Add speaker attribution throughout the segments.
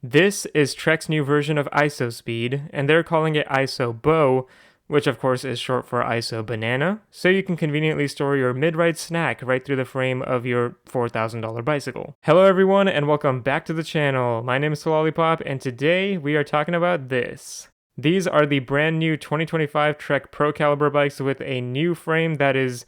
Speaker 1: This is Trek's new version of ISOspeed, and they're calling it ISOBO, which of course is short for ISO Banana, so you can conveniently store your mid-ride snack right through the frame of your $4,000 bicycle. Hello everyone, and welcome back to the channel. My name is Lollipop, and today we are talking about this. These are the brand new 2025 Trek Procaliber bikes with a new frame that is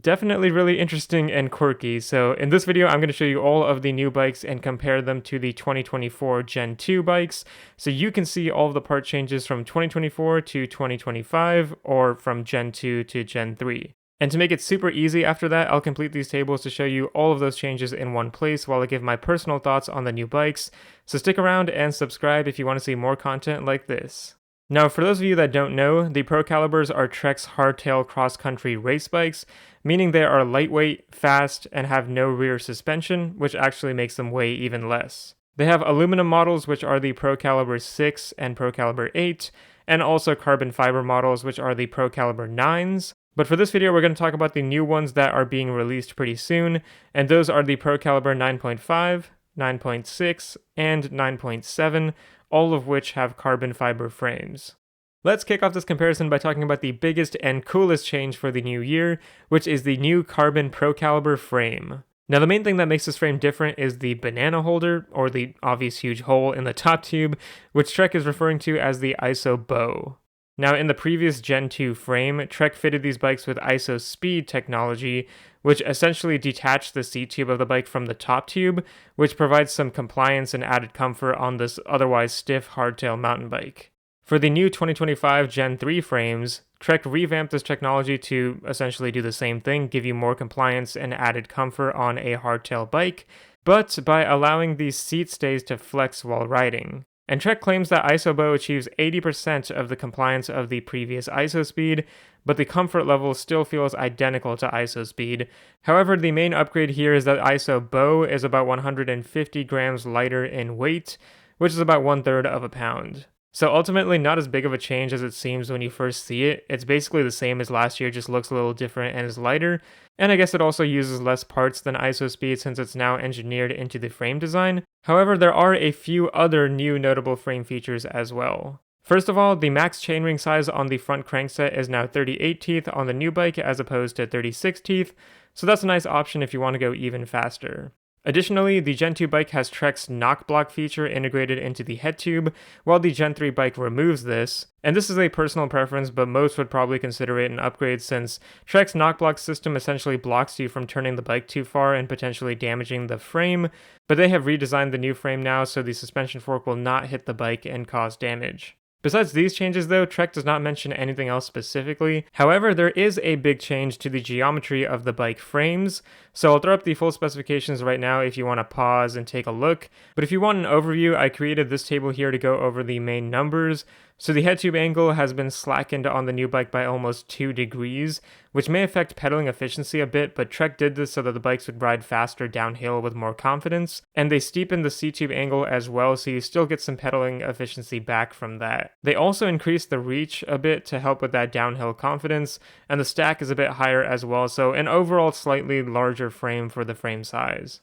Speaker 1: definitely really interesting and quirky. So in this video, I'm going to show you all of the new bikes and compare them to the 2024 Gen 2 bikes, so you can see all of the part changes from 2024 to 2025, or from Gen 2 to Gen 3. And to make it super easy after that, I'll complete these tables to show you all of those changes in one place while I give my personal thoughts on the new bikes. So stick around and subscribe if you want to see more content like this. Now, for those of you that don't know, the Procalibers are Trek's hardtail cross-country race bikes, meaning they are lightweight, fast, and have no rear suspension, which actually makes them weigh even less. They have aluminum models, which are the Procaliber 6 and Procaliber 8, and also carbon fiber models, which are the Procaliber 9s. But for this video, we're going to talk about the new ones that are being released pretty soon, and those are the Procaliber 9.5, 9.6, and 9.7, all of which have carbon fiber frames. Let's kick off this comparison by talking about the biggest and coolest change for the new year, which is the new carbon Procaliber frame. Now, the main thing that makes this frame different is the banana holder, or the obvious huge hole in the top tube, which Trek is referring to as the ISOBO. Now, in the previous Gen 2 frame, Trek fitted these bikes with ISOspeed technology, which essentially detached the seat tube of the bike from the top tube, which provides some compliance and added comfort on this otherwise stiff hardtail mountain bike. For the new 2025 Gen 3 frames, Trek revamped this technology to essentially do the same thing, give you more compliance and added comfort on a hardtail bike, but by allowing these seat stays to flex while riding. And Trek claims that ISOBO achieves 80% of the compliance of the previous ISOspeed, but the comfort level still feels identical to ISOspeed. However, the main upgrade here is that ISOBO is about 150 grams lighter in weight, which is about 1/3 of a pound. So ultimately not as big of a change as it seems when you first see it. It's basically the same as last year, just looks a little different and is lighter. And I guess it also uses less parts than ISOspeed since it's now engineered into the frame design. However, there are a few other new notable frame features as well. First of all, the max chainring size on the front crankset is now 38 teeth on the new bike as opposed to 36 teeth, so that's a nice option if you want to go even faster. Additionally, the Gen 2 bike has Trek's knock block feature integrated into the head tube, while the Gen 3 bike removes this. And this is a personal preference, but most would probably consider it an upgrade since Trek's knock block system essentially blocks you from turning the bike too far and potentially damaging the frame, but they have redesigned the new frame now so the suspension fork will not hit the bike and cause damage. Besides these changes though, Trek does not mention anything else specifically. However, there is a big change to the geometry of the bike frames, so I'll throw up the full specifications right now if you want to pause and take a look. But if you want an overview, I created this table here to go over the main numbers. So the head tube angle has been slackened on the new bike by almost 2 degrees, which may affect pedaling efficiency a bit, but Trek did this so that the bikes would ride faster downhill with more confidence, and they steepened the seat tube angle as well, so you still get some pedaling efficiency back from that. They also increased the reach a bit to help with that downhill confidence, and the stack is a bit higher as well, so an overall slightly larger frame for the frame size.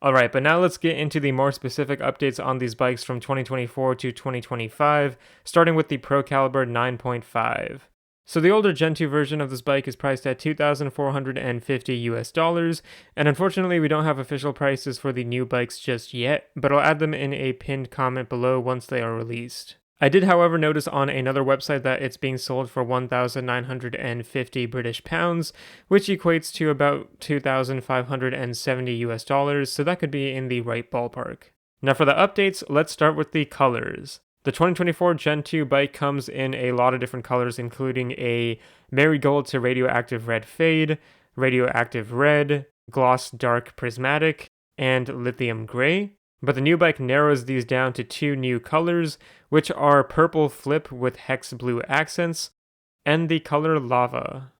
Speaker 1: Alright, but now let's get into the more specific updates on these bikes from 2024 to 2025, starting with the Procaliber 9.5. So the older Gen 2 version of this bike is priced at $2,450 US, and unfortunately we don't have official prices for the new bikes just yet, but I'll add them in a pinned comment below once they are released. I did, however, notice on another website that it's being sold for 1,950 British pounds, which equates to about 2,570 US, so that could be in the right ballpark. Now for the updates, let's start with the colors. The 2024 Gen 2 bike comes in a lot of different colors, including a marigold to radioactive red fade, radioactive red, gloss dark prismatic, and lithium gray. But the new bike narrows these down to 2 new colors, which are purple flip with hex blue accents, and the color lava.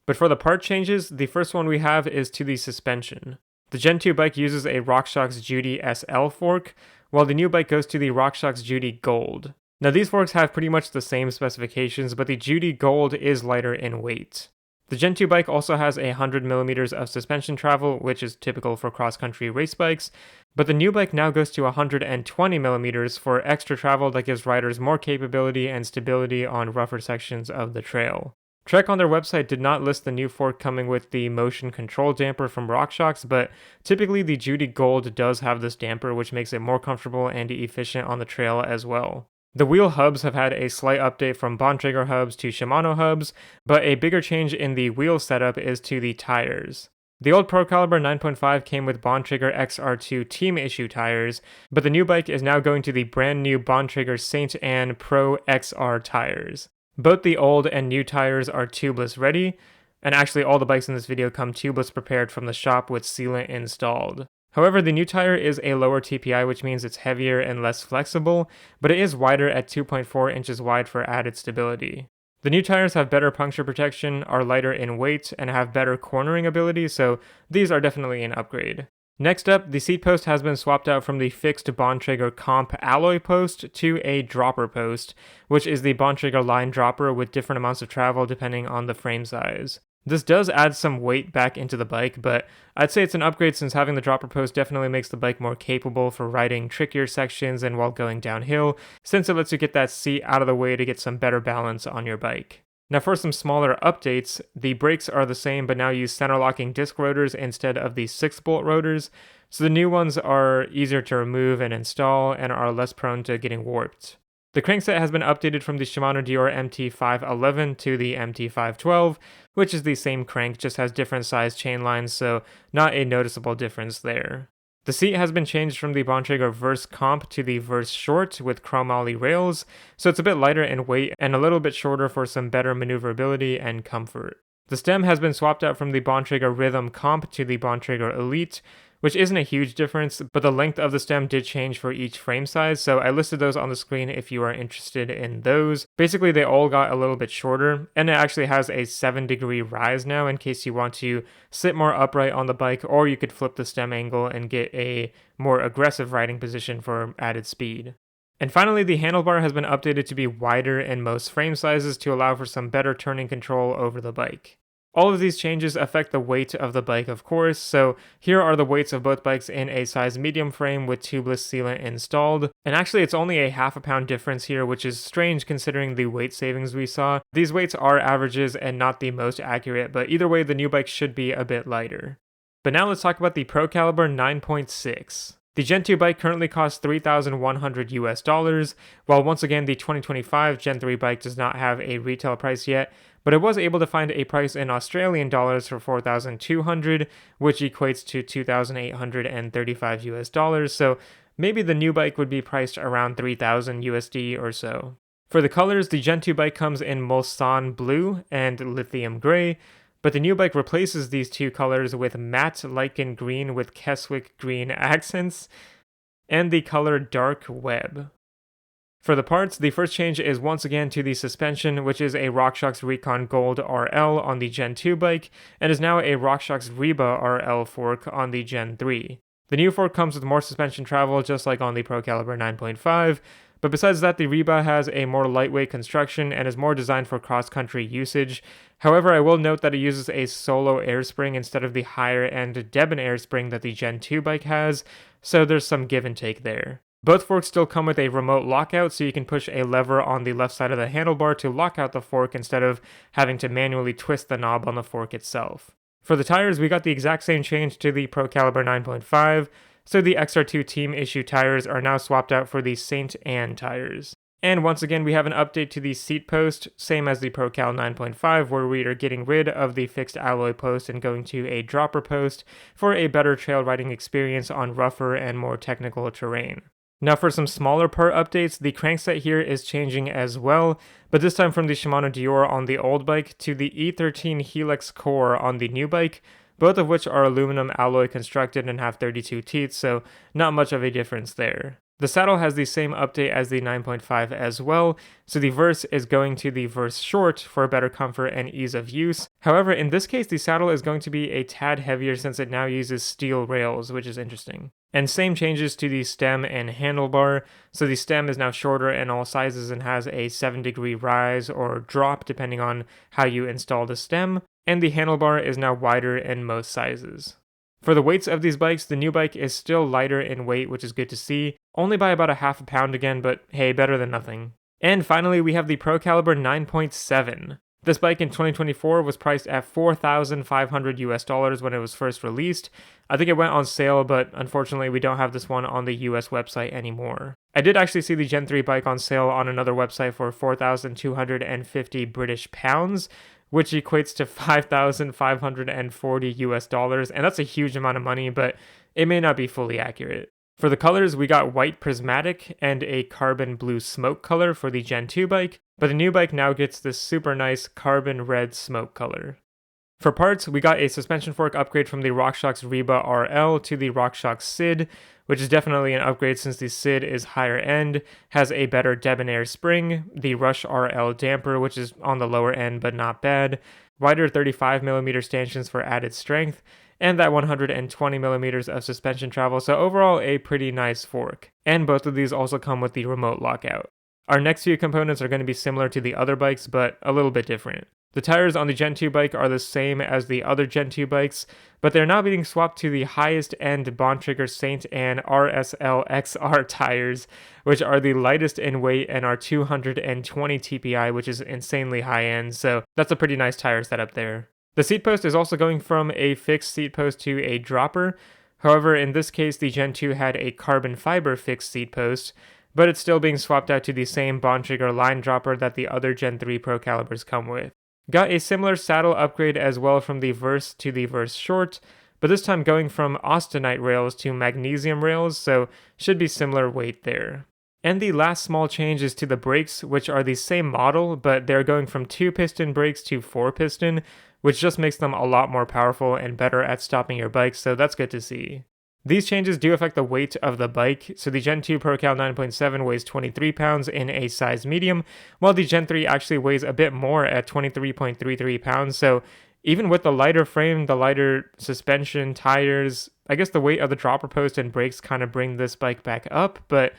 Speaker 1: But for the part changes, the first one we have is to the suspension. The Gen 2 bike uses a RockShox Judy SL fork, while the new bike goes to the RockShox Judy Gold. Now these forks have pretty much the same specifications, but the Judy Gold is lighter in weight. The Gen 2 bike also has 100mm of suspension travel, which is typical for cross-country race bikes, but the new bike now goes to 120mm for extra travel that gives riders more capability and stability on rougher sections of the trail. Trek on their website did not list the new fork coming with the motion control damper from RockShox, but typically the Judy Gold does have this damper, which makes it more comfortable and efficient on the trail as well. The wheel hubs have had a slight update from Bontrager hubs to Shimano hubs, but a bigger change in the wheel setup is to the tires. The old Procaliber 9.5 came with Bontrager XR2 team issue tires, but the new bike is now going to the brand new Bontrager Saint Anne Pro XR tires. Both the old and new tires are tubeless ready, and actually all the bikes in this video come tubeless prepared from the shop with sealant installed. However, the new tire is a lower TPI, which means it's heavier and less flexible, but it is wider at 2.4 inches wide for added stability. The new tires have better puncture protection, are lighter in weight, and have better cornering ability, so these are definitely an upgrade. Next up, the seat post has been swapped out from the fixed Bontrager Comp alloy post to a dropper post, which is the Bontrager line dropper with different amounts of travel depending on the frame size. This does add some weight back into the bike, but I'd say it's an upgrade since having the dropper post definitely makes the bike more capable for riding trickier sections and while going downhill, since it lets you get that seat out of the way to get some better balance on your bike. Now for some smaller updates, the brakes are the same but now use center locking disc rotors instead of the 6-bolt rotors, so the new ones are easier to remove and install and are less prone to getting warped. The crankset has been updated from the Shimano Dior MT511 to the MT512, which is the same crank, just has different size chain lines, so not a noticeable difference there. The seat has been changed from the Bontrager Verse Comp to the Verse Short with chromoly rails, so it's a bit lighter in weight and a little bit shorter for some better maneuverability and comfort. The stem has been swapped out from the Bontrager Rhythm Comp to the Bontrager Elite, which isn't a huge difference, but the length of the stem did change for each frame size, so I listed those on the screen if you are interested in those. Basically, they all got a little bit shorter, and it actually has a 7-degree rise now in case you want to sit more upright on the bike, or you could flip the stem angle and get a more aggressive riding position for added speed. And finally, the handlebar has been updated to be wider in most frame sizes to allow for some better turning control over the bike. All of these changes affect the weight of the bike, of course, so here are the weights of both bikes in a size medium frame with tubeless sealant installed. And actually it's only a half a pound difference here, which is strange considering the weight savings we saw. These weights are averages and not the most accurate, but either way the new bike should be a bit lighter. But now let's talk about the Procaliber 9.6. The Gen 2 bike currently costs $3,100 US, while once again the 2025 Gen 3 bike does not have a retail price yet, but I was able to find a price in Australian dollars for $4,200, which equates to $2,835 US, so maybe the new bike would be priced around $3,000 USD or so. For the colors, the Gen 2 bike comes in Mulsanne Blue and Lithium Gray, but the new bike replaces these two colors with matte lichen green with Keswick green accents, and the color Dark Web. For the parts, the first change is once again to the suspension, which is a RockShox Recon Gold RL on the Gen 2 bike, and is now a RockShox Reba RL fork on the Gen 3. The new fork comes with more suspension travel, just like on the Procaliber 9.5, but besides that, the Reba has a more lightweight construction and is more designed for cross-country usage. However, I will note that it uses a solo air spring instead of the higher-end Debon air spring that the Gen 2 bike has, so there's some give and take there. Both forks still come with a remote lockout, so you can push a lever on the left side of the handlebar to lock out the fork instead of having to manually twist the knob on the fork itself. For the tires, we got the exact same change to the Procaliber 9.5, so the XR2 team issue tires are now swapped out for the Saint Anne tires. And once again, we have an update to the seat post, same as the Procal 9.5, where we are getting rid of the fixed alloy post and going to a dropper post for a better trail riding experience on rougher and more technical terrain. Now for some smaller part updates, the crankset here is changing as well, but this time from the Shimano Dior on the old bike to the E13 Helix Core on the new bike, both of which are aluminum alloy constructed and have 32 teeth, so not much of a difference there. The saddle has the same update as the 9.5 as well, so the Verse is going to the Verse Short for better comfort and ease of use. However, in this case, the saddle is going to be a tad heavier since it now uses steel rails, which is interesting. And same changes to the stem and handlebar, so the stem is now shorter in all sizes and has a 7-degree rise or drop depending on how you install the stem. and the handlebar is now wider in most sizes. For the weights of these bikes, the new bike is still lighter in weight, which is good to see, only by about a half a pound again, but hey, better than nothing. And finally, we have the Procaliber 9.7. This bike in 2024 was priced at $4,500 US when it was first released. I think it went on sale, but unfortunately we don't have this one on the US website anymore. I did actually see the Gen 3 bike on sale on another website for 4,250 British pounds, which equates to 5,540 US dollars, and that's a huge amount of money, but it may not be fully accurate. For the colors, we got white prismatic and a carbon blue smoke color for the Gen 2 bike, but the new bike now gets this super nice carbon red smoke color. For parts, we got a suspension fork upgrade from the RockShox Reba RL to the RockShox Sid, which is definitely an upgrade since the Sid is higher end, has a better debonair spring, the Rush RL damper, which is on the lower end but not bad, wider 35mm stanchions for added strength, and that 120mm of suspension travel, so overall a pretty nice fork. And both of these also come with the remote lockout. Our next few components are going to be similar to the other bikes, but a little bit different. The tires on the Gen 2 bike are the same as the other Gen 2 bikes, but they're now being swapped to the highest end Bontrager Saint Anne RSL XR tires, which are the lightest in weight and are 220 TPI, which is insanely high end, so that's a pretty nice tire setup there. The seat post is also going from a fixed seat post to a dropper. However, in this case, the Gen 2 had a carbon fiber fixed seat post, but it's still being swapped out to the same Bontrager line dropper that the other Gen 3 Procalibers come with. Got a similar saddle upgrade as well from the Verse to the Verse Short, but this time going from austenite rails to magnesium rails, so should be similar weight there. And the last small change is to the brakes, which are the same model, but they're going from 2-piston brakes to 4-piston, which just makes them a lot more powerful and better at stopping your bike, so that's good to see. These changes do affect the weight of the bike, so the Gen 2 Procal 9.7 weighs 23 pounds in a size medium, while the Gen 3 actually weighs a bit more at 23.33 pounds, so even with the lighter frame, the lighter suspension, tires, I guess the weight of the dropper post and brakes kind of bring this bike back up, but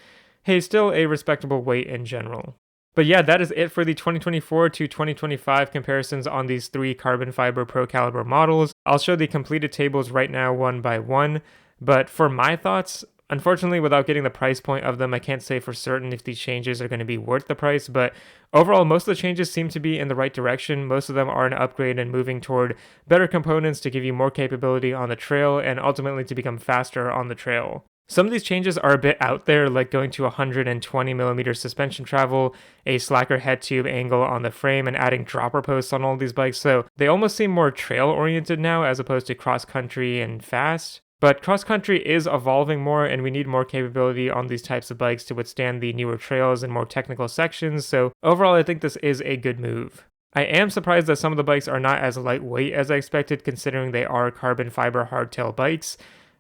Speaker 1: hey, still a respectable weight in general. But yeah, that is it for the 2024 to 2025 comparisons on these 3 carbon fiber Procaliber models. I'll show the completed tables right now one by one. But for my thoughts, unfortunately, without getting the price point of them, I can't say for certain if these changes are going to be worth the price, but overall, most of the changes seem to be in the right direction. Most of them are an upgrade and moving toward better components to give you more capability on the trail and ultimately to become faster on the trail. Some of these changes are a bit out there, like going to 120mm suspension travel, a slacker head tube angle on the frame, and adding dropper posts on all these bikes, so they almost seem more trail-oriented now as opposed to cross-country and fast. But cross-country is evolving more, and we need more capability on these types of bikes to withstand the newer trails and more technical sections, so overall I think this is a good move. I am surprised that some of the bikes are not as lightweight as I expected considering they are carbon fiber hardtail bikes,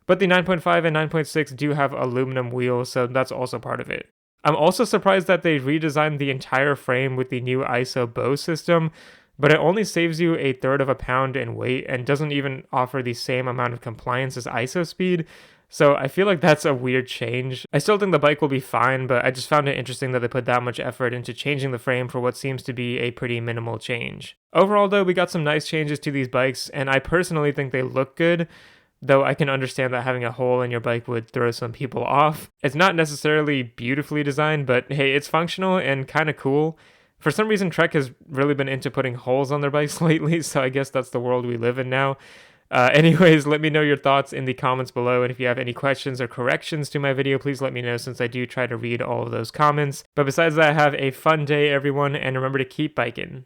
Speaker 1: but the 9.5 and 9.6 do have aluminum wheels, so that's also part of it. I'm also surprised that they redesigned the entire frame with the new ISO bow system, but it only saves you 1/3 of a pound in weight and doesn't even offer the same amount of compliance as ISO speed, so I feel like that's a weird change. I still think the bike will be fine, but I just found it interesting that they put that much effort into changing the frame for what seems to be a pretty minimal change. Overall though, we got some nice changes to these bikes, and I personally think they look good, though I can understand that having a hole in your bike would throw some people off. It's not necessarily beautifully designed, but hey, it's functional and kind of cool. For some reason, Trek has really been into putting holes on their bikes lately, so I guess that's the world we live in now. Anyways, let me know your thoughts in the comments below, and if you have any questions or corrections to my video, please let me know since I do try to read all of those comments. But besides that, have a fun day, everyone, and remember to keep biking.